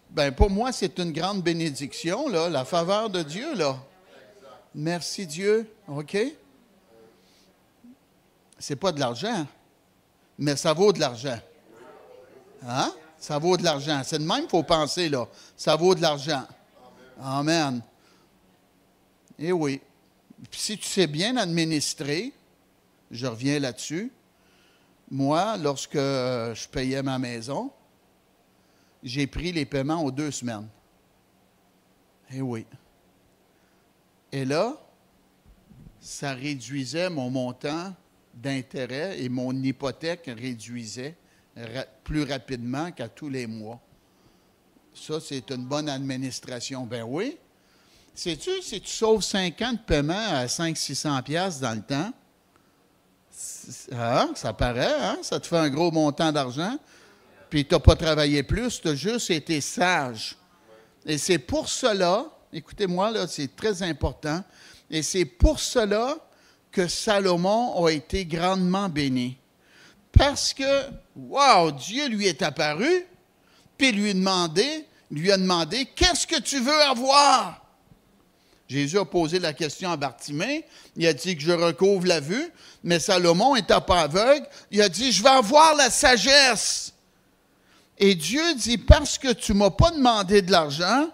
Ben pour moi, c'est une grande bénédiction, là, la faveur de Dieu, là. Merci Dieu, OK? C'est pas de l'argent, mais ça vaut de l'argent. Hein? Ça vaut de l'argent. C'est de même qu'il faut penser, là. Ça vaut de l'argent. Amen. Et oui. Puis si tu sais bien administrer, je reviens là-dessus, moi, lorsque je payais ma maison, j'ai pris les paiements aux 2 semaines. Eh oui. Et là, ça réduisait mon montant d'intérêt et mon hypothèque réduisait plus rapidement qu'à tous les mois. Ça, c'est une bonne administration. Ben oui. Sais-tu, si tu sauves 5 ans de paiement à 500-600 pièces dans le temps, hein, ça paraît, hein? Ça te fait un gros montant d'argent, puis tu n'as pas travaillé plus, tu as juste été sage. Et c'est pour cela, écoutez-moi, là, c'est très important, et c'est pour cela que Salomon a été grandement béni. Parce que, wow, Dieu lui est apparu, puis lui a demandé, qu'est-ce que tu veux avoir? Jésus a posé la question à Bartimée. Il a dit que je recouvre la vue, mais Salomon n'étant pas aveugle, il a dit, je vais avoir la sagesse. Et Dieu dit, parce que tu ne m'as pas demandé de l'argent,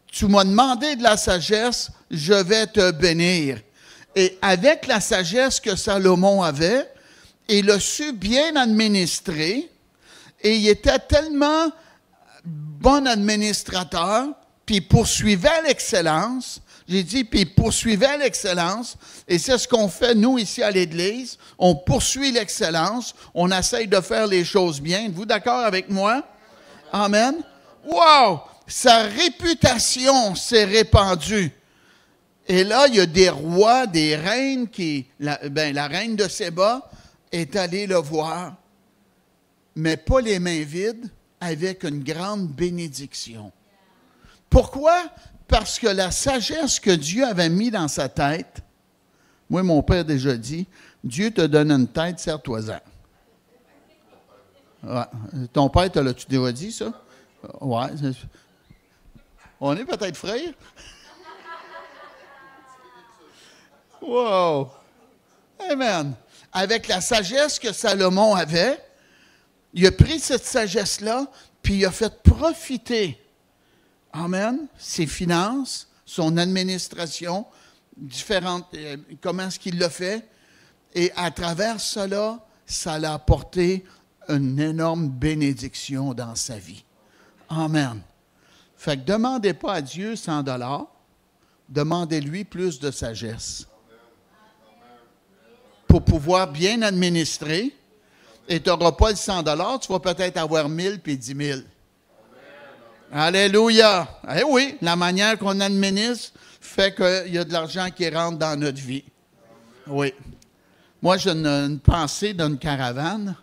tu m'as demandé de la sagesse, je vais te bénir. Et avec la sagesse que Salomon avait, il a su bien administrer, et il était tellement bon administrateur, puis il poursuivait l'excellence. J'ai dit, puis il poursuivait l'excellence, et c'est ce qu'on fait, nous, ici à l'Église. On poursuit l'excellence, on essaye de faire les choses bien. Êtes-vous d'accord avec moi? Amen. Wow! Sa réputation s'est répandue. Et là, il y a des rois, des reines la reine de Séba est allée le voir, mais pas les mains vides, avec une grande bénédiction. Pourquoi? Parce que la sagesse que Dieu avait mis dans sa tête, moi, mon père a déjà dit, Dieu te donne une tête, serre-toi-en. Ouais. Ton père, te l'as-tu déjà dit, ça? Ouais. On est peut-être frères? Wow! Amen. Avec la sagesse que Salomon avait, il a pris cette sagesse-là, puis il a fait profiter, amen, ses finances, son administration, différentes, comment est-ce qu'il l'a fait, et à travers cela, ça l'a apporté une énorme bénédiction dans sa vie. Amen. Fait que demandez pas à Dieu 100 $, demandez-lui plus de sagesse pour pouvoir bien administrer. Et tu n'auras pas le 100 $, tu vas peut-être avoir 1000 puis 10 000. Alléluia! Eh oui, la manière qu'on administre fait qu'il y a de l'argent qui rentre dans notre vie. Oui. Moi, j'ai une pensée d'une caravane,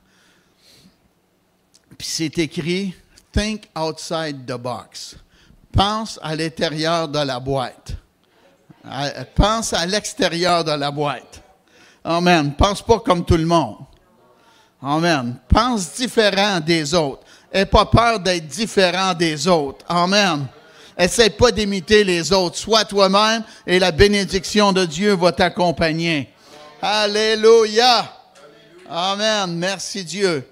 puis c'est écrit « Think outside the box ». Pense à l'intérieur de la boîte. Pense à l'extérieur de la boîte. Amen. Pense pas comme tout le monde. Amen. Pense différent des autres. N'aie pas peur d'être différent des autres. Amen. Essaie pas d'imiter les autres. Sois toi-même et la bénédiction de Dieu va t'accompagner. Alléluia. Amen. Merci Dieu.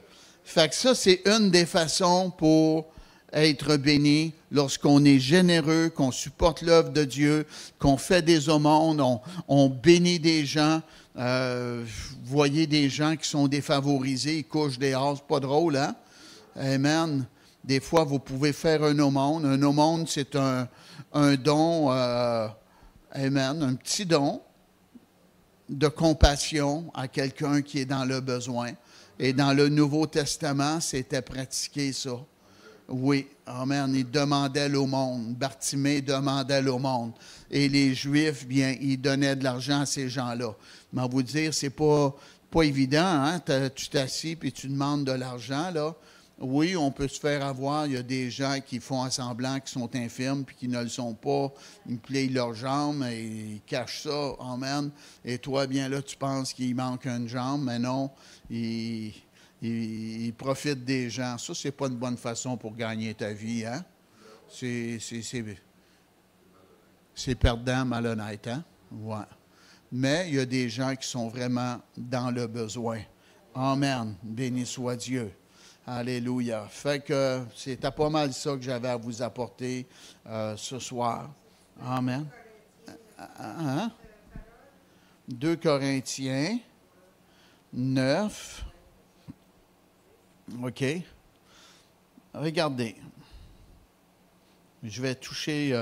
Fait que ça, c'est une des façons pour être béni lorsqu'on est généreux, qu'on supporte l'œuvre de Dieu, qu'on fait des aumônes, on bénit des gens. Vous voyez des gens qui sont défavorisés, ils couchent dehors, c'est pas drôle, hein? Amen. Des fois, vous pouvez faire un aumône. Un aumône, c'est un don, amen, un petit don de compassion à quelqu'un qui est dans le besoin. Et dans le Nouveau Testament, c'était pratiqué ça. Oui, amen. Il demandait l'aumône. Bartimée demandait l'aumône. Et les Juifs, bien, ils donnaient de l'argent à ces gens-là. Mais à vous dire, c'est pas évident, hein? Tu t'assis puis tu demandes de l'argent, là. Oui, on peut se faire avoir. Il y a des gens qui font semblant qui sont infirmes puis qui ne le sont pas. Ils plient leurs jambes et ils cachent ça. Amen. Et toi, bien là, tu penses qu'il manque une jambe, mais non. Ils profitent des gens. Ça, c'est pas une bonne façon pour gagner ta vie, hein? C'est perdant, malhonnête, hein? Ouais. Mais il y a des gens qui sont vraiment dans le besoin. Amen. Béni soit Dieu. Alléluia. Fait que c'était pas mal ça que j'avais à vous apporter ce soir. Amen. Hein? 2 Corinthiens 9. OK. Regardez. Je vais toucher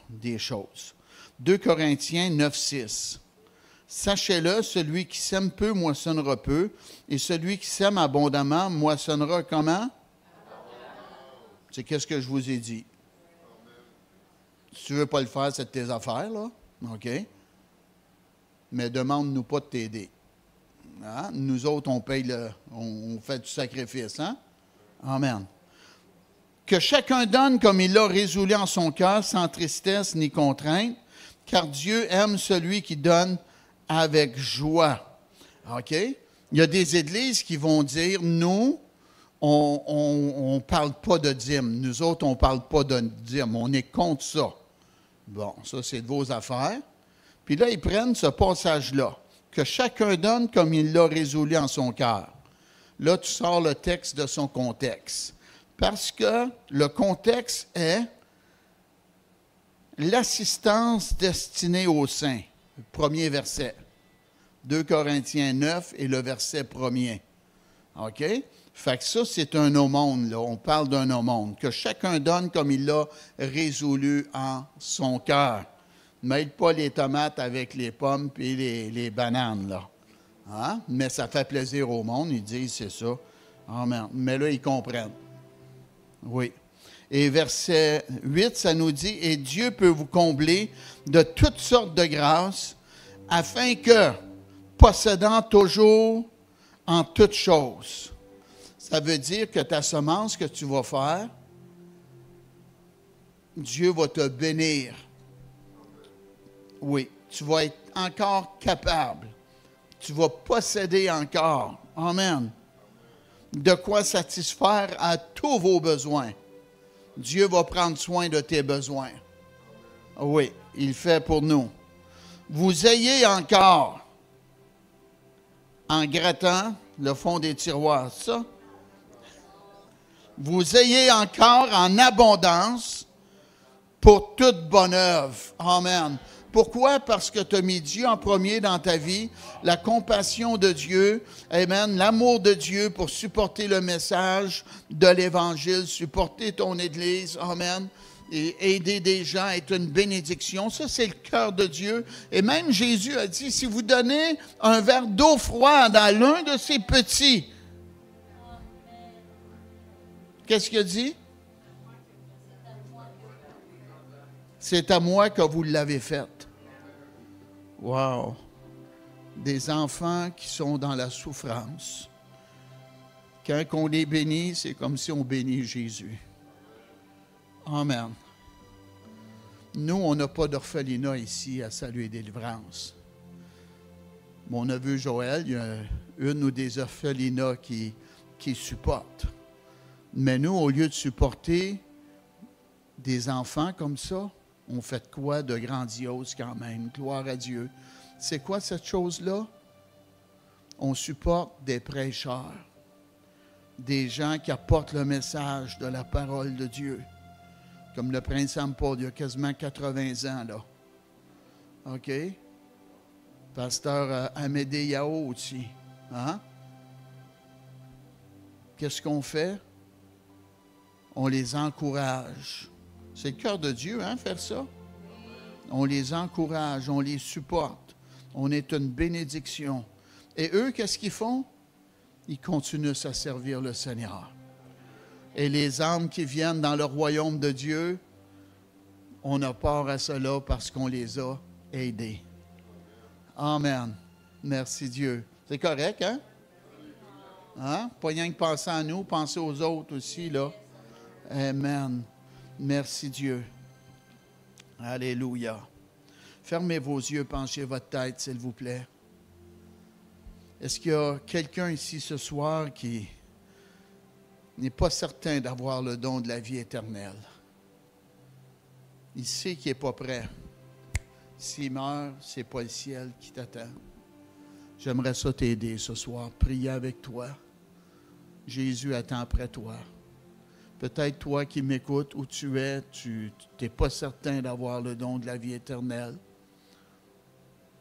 des choses. 2 Corinthiens 9, 6. Sachez-le, celui qui sème peu moissonnera peu, et celui qui sème abondamment moissonnera comment? C'est qu'est-ce que je vous ai dit. Si tu ne veux pas le faire, c'est de tes affaires, là. OK? Mais demande-nous pas de t'aider. Hein? Nous autres, on paye on fait du sacrifice, hein? Amen. Que chacun donne comme il l'a résolu en son cœur, sans tristesse ni contrainte, car Dieu aime celui qui donne avec joie. OK? Il y a des églises qui vont dire, nous, on ne parle pas de dîme. Nous autres, on ne parle pas de dîme. On est contre ça. Bon, ça, c'est de vos affaires. Puis là, ils prennent ce passage-là. Que chacun donne comme il l'a résolu en son cœur. Là, tu sors le texte de son contexte. Parce que le contexte est l'assistance destinée aux saints. Le premier verset. 2 Corinthiens 9 et le verset premier. OK? Fait que ça, c'est un aumône, là. On parle d'un aumône. Que chacun donne comme il l'a résolu en son cœur. Ne mêle pas les tomates avec les pommes et les bananes, là. Hein? Mais ça fait plaisir au monde. Ils disent, c'est ça. Amen. Mais là, ils comprennent. Oui. Et verset 8, ça nous dit, « Et Dieu peut vous combler de toutes sortes de grâces, afin que, possédant toujours en toutes choses. » Ça veut dire que ta semence que tu vas faire, Dieu va te bénir. Oui, tu vas être encore capable. Tu vas posséder encore. Amen. De quoi satisfaire à tous vos besoins. Dieu va prendre soin de tes besoins. Oui, il fait pour nous. Vous ayez encore, en grattant le fond des tiroirs, ça. Vous ayez encore en abondance pour toute bonne œuvre. Amen. Pourquoi? Parce que tu as mis Dieu en premier dans ta vie, la compassion de Dieu, amen, l'amour de Dieu pour supporter le message de l'Évangile, supporter ton Église, amen, et aider des gens, être une bénédiction. Ça, c'est le cœur de Dieu. Et même Jésus a dit, si vous donnez un verre d'eau froide à l'un de ces petits, qu'est-ce qu'il a dit? C'est à moi que vous l'avez fait. Wow! Des enfants qui sont dans la souffrance. Quand on les bénit, c'est comme si on bénit Jésus. Amen. Nous, on n'a pas d'orphelinat ici à Salut et Délivrance. Mon neveu Joël, il y a une ou des orphelinats qui supportent. Mais nous, au lieu de supporter des enfants comme ça, on fait quoi de grandiose quand même? Gloire à Dieu. C'est quoi cette chose-là? On supporte des prêcheurs, des gens qui apportent le message de la parole de Dieu. Comme le prince Saint-Paul, il y a quasiment 80 ans, là. OK? Pasteur Amédée Yao aussi. Hein? Qu'est-ce qu'on fait? On les encourage. C'est le cœur de Dieu, hein, faire ça. On les encourage, on les supporte. On est une bénédiction. Et eux, qu'est-ce qu'ils font? Ils continuent à servir le Seigneur. Et les âmes qui viennent dans le royaume de Dieu, on a part à cela parce qu'on les a aidés. Amen. Merci Dieu. C'est correct, hein? Hein? Pas rien que penser à nous, penser aux autres aussi, là. Amen. Merci Dieu. Alléluia. Fermez vos yeux, penchez votre tête, s'il vous plaît. Est-ce qu'il y a quelqu'un ici ce soir qui n'est pas certain d'avoir le don de la vie éternelle? Il sait qu'il n'est pas prêt. S'il meurt, ce n'est pas le ciel qui t'attend. J'aimerais ça t'aider ce soir, prier avec toi. Jésus attend après toi. Peut-être toi qui m'écoutes, où tu es, tu n'es pas certain d'avoir le don de la vie éternelle.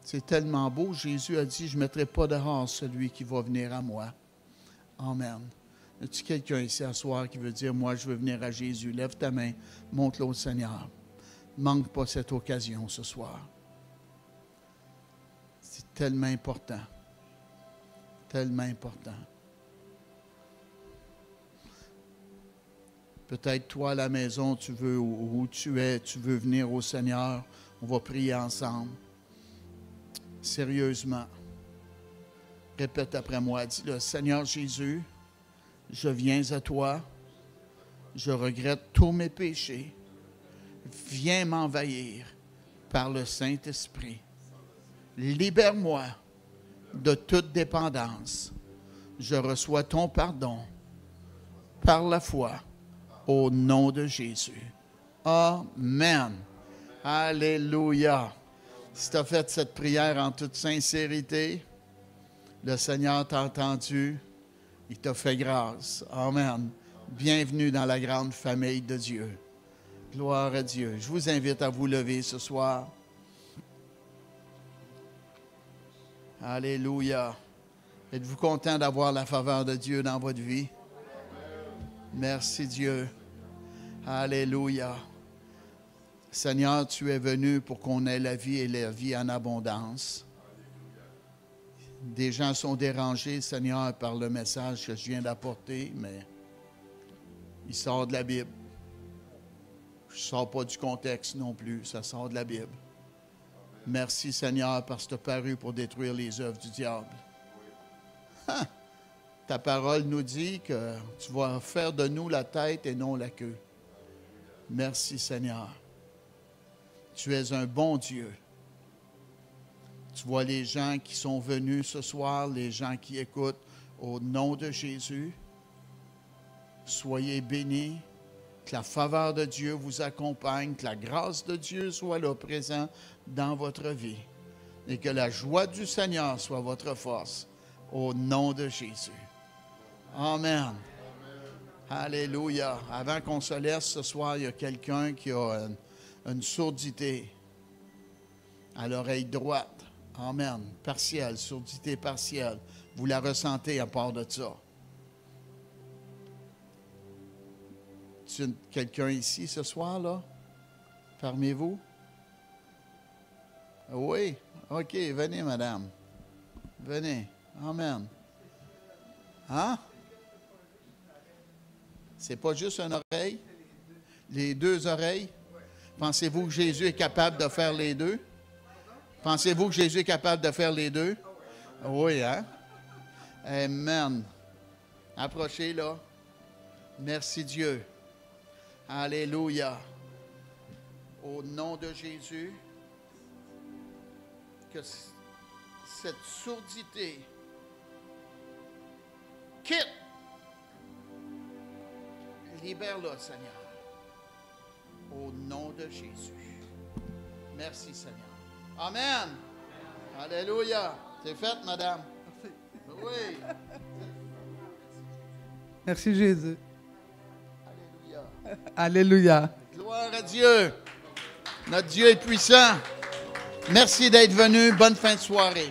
C'est tellement beau. Jésus a dit, je ne mettrai pas dehors celui qui va venir à moi. Amen. Y a-t-il quelqu'un ici à soir qui veut dire, moi, je veux venir à Jésus? Lève ta main, montre-le au Seigneur. Manque pas cette occasion ce soir. C'est tellement important. Tellement important. Peut-être toi à la maison, tu veux, où tu es, tu veux venir au Seigneur. On va prier ensemble. Sérieusement. Répète après moi. Dis-le, Seigneur Jésus, je viens à toi. Je regrette tous mes péchés. Viens m'envahir par le Saint-Esprit. Libère-moi de toute dépendance. Je reçois ton pardon par la foi au nom de Jésus. Amen. Alléluia. Si tu as fait cette prière en toute sincérité, le Seigneur t'a entendu, il t'a fait grâce. Amen. Bienvenue dans la grande famille de Dieu. Gloire à Dieu. Je vous invite à vous lever ce soir. Alléluia. Êtes-vous content d'avoir la faveur de Dieu dans votre vie? Merci Dieu. Alléluia. Seigneur, tu es venu pour qu'on ait la vie et la vie en abondance. Des gens sont dérangés, Seigneur, par le message que je viens d'apporter, mais il sort de la Bible. Je ne sors pas du contexte non plus, ça sort de la Bible. Merci Seigneur parce que tu as paru pour détruire les œuvres du diable. Ta parole nous dit que tu vas faire de nous la tête et non la queue. Merci Seigneur. Tu es un bon Dieu. Tu vois les gens qui sont venus ce soir, les gens qui écoutent au nom de Jésus. Soyez bénis. Que la faveur de Dieu vous accompagne, que la grâce de Dieu soit là présent dans votre vie et que la joie du Seigneur soit votre force au nom de Jésus. Amen. Alléluia. Avant qu'on se laisse ce soir, il y a quelqu'un qui a une surdité à l'oreille droite. Amen. Partielle, surdité partielle. Vous la ressentez à part de ça. Quelqu'un ici ce soir, là? Parmi vous? Oui? OK, venez, madame. Venez. Amen. Hein? C'est pas juste une oreille? Les deux oreilles? Pensez-vous que Jésus est capable de faire les deux? Pensez-vous que Jésus est capable de faire les deux? Oui, hein? Amen. Approchez, là. Merci Dieu. Alléluia. Au nom de Jésus, que cette surdité quitte. Libère-le, Seigneur. Au nom de Jésus. Merci, Seigneur. Amen. Alléluia. C'est fait, madame. Merci. Oui. Merci, Jésus. Alléluia. Alléluia. Gloire à Dieu. Notre Dieu est puissant. Merci d'être venu. Bonne fin de soirée.